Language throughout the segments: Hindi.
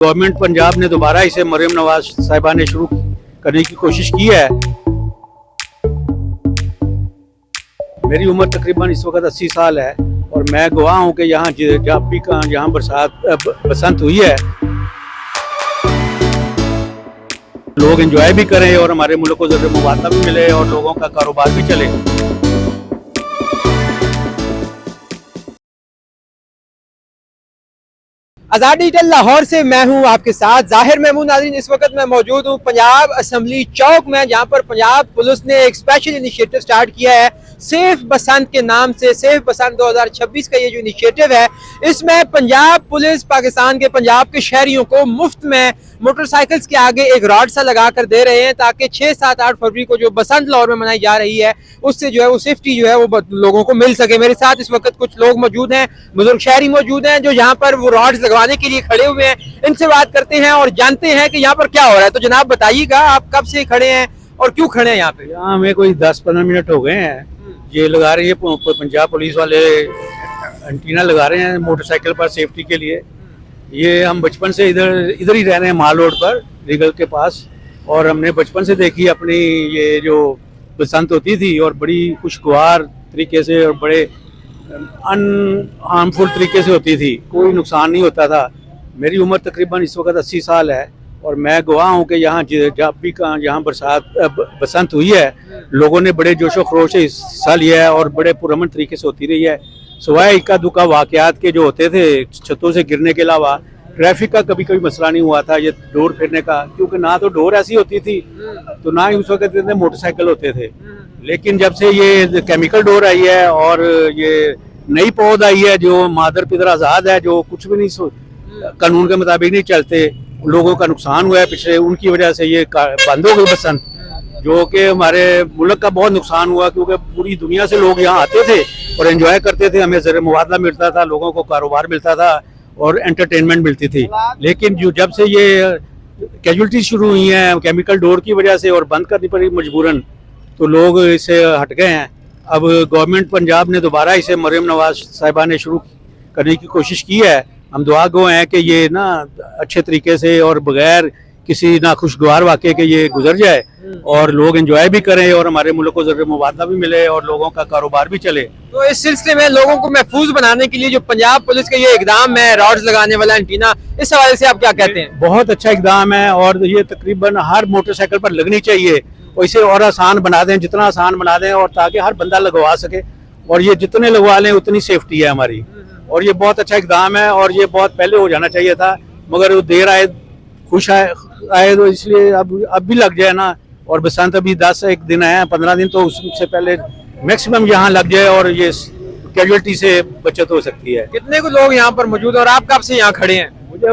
गवर्नमेंट पंजाब ने दोबारा इसे मरियम नवाज साहिबा ने शुरू करने की कोशिश की है। मेरी उम्र तकरीबन इस वक्त 80 साल है और मैं गवाह हूँ कि यहाँ जब भी यहाँ बसंत हुई है लोग एंजॉय भी करें और हमारे मुल्क को ज़रूर मुआवजा भी मिले और लोगों का कारोबार भी चले। आज़ाद डिजिटल लाहौर से मैं हूं आपके साथ जाहिर महमूद। नाज़रीन, इस वक्त मैं मौजूद हूं पंजाब असम्बली चौक में, जहां पर पंजाब पुलिस ने एक स्पेशल इनिशिएटिव स्टार्ट किया है सेफ बसंत के नाम से। सेफ बसंत 2026 का ये जो इनिशिएटिव है, इसमें पंजाब पुलिस पाकिस्तान के पंजाब के शहरियों को मुफ्त में मोटरसाइकिल्स के आगे एक रॉड सा लगा कर दे रहे हैं ताकि 6, 7, 8 फरवरी को जो बसंत लाहौर में मनाई जा रही है उससे जो है वो सेफ्टी जो है वो लोगों को मिल सके। मेरे साथ इस वक्त कुछ लोग मौजूद हैं, बुजुर्ग शहरी मौजूद हैं जो यहाँ पर वो रॉड्स लगवाने के लिए खड़े हुए हैं। इनसे बात करते हैं और जानते हैं कि यहाँ पर क्या हो रहा है। तो जनाब बताइएगा, आप कब से खड़े हैं और क्यों खड़े हैं यहाँ पे? यहाँ हमें कोई 10-15 मिनट हो गए हैं। ये लगा रही है पंजाब पुलिस वाले, एंटीना लगा रहे हैं मोटरसाइकिल पर सेफ्टी के लिए। ये हम बचपन से इधर ही रह रहे हैं, माल रोड पर रीगल के पास, और हमने बचपन से देखी अपनी ये जो बसंत होती थी और बड़ी खुशगवार तरीके से और बड़े हार्मफुल तरीके से होती थी, कोई नुकसान नहीं होता था। मेरी उम्र तकरीबन इस वक्त 80 साल है और मैं गवाह हूँ कि यहाँ जब भी यहाँ बसंत हुई है लोगों ने बड़े जोशो खरोश से हिस्सा लिया है और बड़े पुरअमन तरीके से होती रही है। सिवाय इक्का दुक्का वाकयात के जो होते थे छतों से गिरने के अलावा ट्रैफिक का कभी मसला नहीं हुआ था। ये डोर फिरने का, क्योंकि ना तो डोर ऐसी होती थी तो ना ही उस वक्त इतने मोटरसाइकिल होते थे। लेकिन जब से ये केमिकल डोर आई है और ये नई पौध आई है जो मादर पिदर आज़ाद है, जो कुछ भी नहीं कानून के मुताबिक नहीं चलते, लोगों का नुकसान हुआ है पिछले, उनकी वजह से ये बंद हो गई बसंत, जो कि हमारे मुल्क का बहुत नुकसान हुआ। क्योंकि पूरी दुनिया से लोग यहाँ आते थे और एंजॉय करते थे, हमें ज़रूर मुआवजा मिलता था, लोगों को कारोबार मिलता था और एंटरटेनमेंट मिलती थी। लेकिन जब से ये कैजुअलिटी शुरू हुई हैं केमिकल डोर की वजह से और बंद करनी पड़ी मजबूरन, तो लोग इससे हट गए हैं। अब गवर्नमेंट पंजाब ने दोबारा इसे मरियम नवाज साहिबा ने शुरू करने की कोशिश की है। हम दुआ गो हैं कि ये ना अच्छे तरीके से और बगैर किसी नाखुशगवार वाक़े के ये गुजर जाए और लोग एंजॉय भी करें और हमारे मुल्क को ज़रूर मुआवजा भी मिले और लोगों का कारोबार भी चले। तो इस सिलसिले में लोगों को महफूज बनाने के लिए जो पंजाब पुलिस का ये इकदाम है, रॉड्स लगाने वाला एंटीना, इस हवाले से आप क्या कहते हैं? बहुत अच्छा इकदाम है और ये तकरीबन हर मोटरसाइकिल पर लगनी चाहिए और इसे और आसान बना दें, जितना आसान बना दें, और ताकि हर बंदा लगवा सके, और ये जितने लगवा लें उतनी सेफ्टी है हमारी। और ये बहुत अच्छा इकदाम है और ये बहुत पहले हो जाना चाहिए था, मगर वो देर आए खुश आए तो इसलिए अब भी लग जाए ना। और बसंत अभी 10 दिन है, 15 दिन, तो उससे पहले मैक्सिमम यहाँ लग जाए और ये कैजुअलिटी से बचत हो सकती है। कितने को लोग यहाँ पर मौजूद हैं और आप कब से यहाँ खड़े हैं? मुझे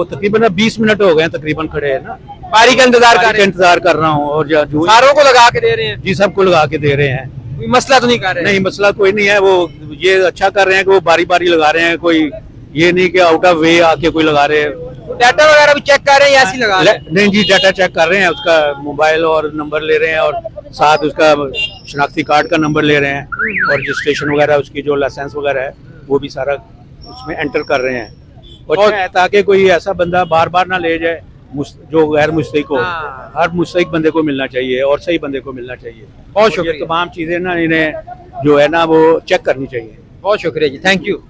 तकरीबन 20 मिनट हो गए तकरीबन खड़े हैं ना, बारी का इंतजार कर रहा हूँ। और सारों को लगा के दे रहे हैं? जी, सबको लगा के दे रहे हैं। कोई मसला तो नहीं कर रहे? नहीं, मसला कोई नहीं है। वो ये अच्छा कर रहे हैं कि वो बारी बारी लगा रहे हैं, कोई ये नहीं कि आउट ऑफ वे आके कोई लगा रहे हैं। डाटा वगैरह भी चेक कर रहे हैं या ऐसे लगा रहे हैं? नहीं जी, डाटा चेक कर रहे हैं, उसका मोबाइल और नंबर ले रहे हैं और साथ उसका शनाख्ती कार्ड का नंबर ले रहे हैं और रजिस्ट्रेशन वगैरह, उसकी जो लाइसेंस वगैरह है वो भी सारा उसमें एंटर कर रहे हैं। और ताकि कोई ऐसा बंदा बार बार ना ले जाए जो गैर मुस्तहिक हो। हर मुस्तहिक बंदे को मिलना चाहिए और सही बंदे को मिलना चाहिए। बहुत शुक्रिया। तमाम चीजें ना इन्हें जो है ना वो चेक करनी चाहिए। बहुत शुक्रिया जी, थैंक यू।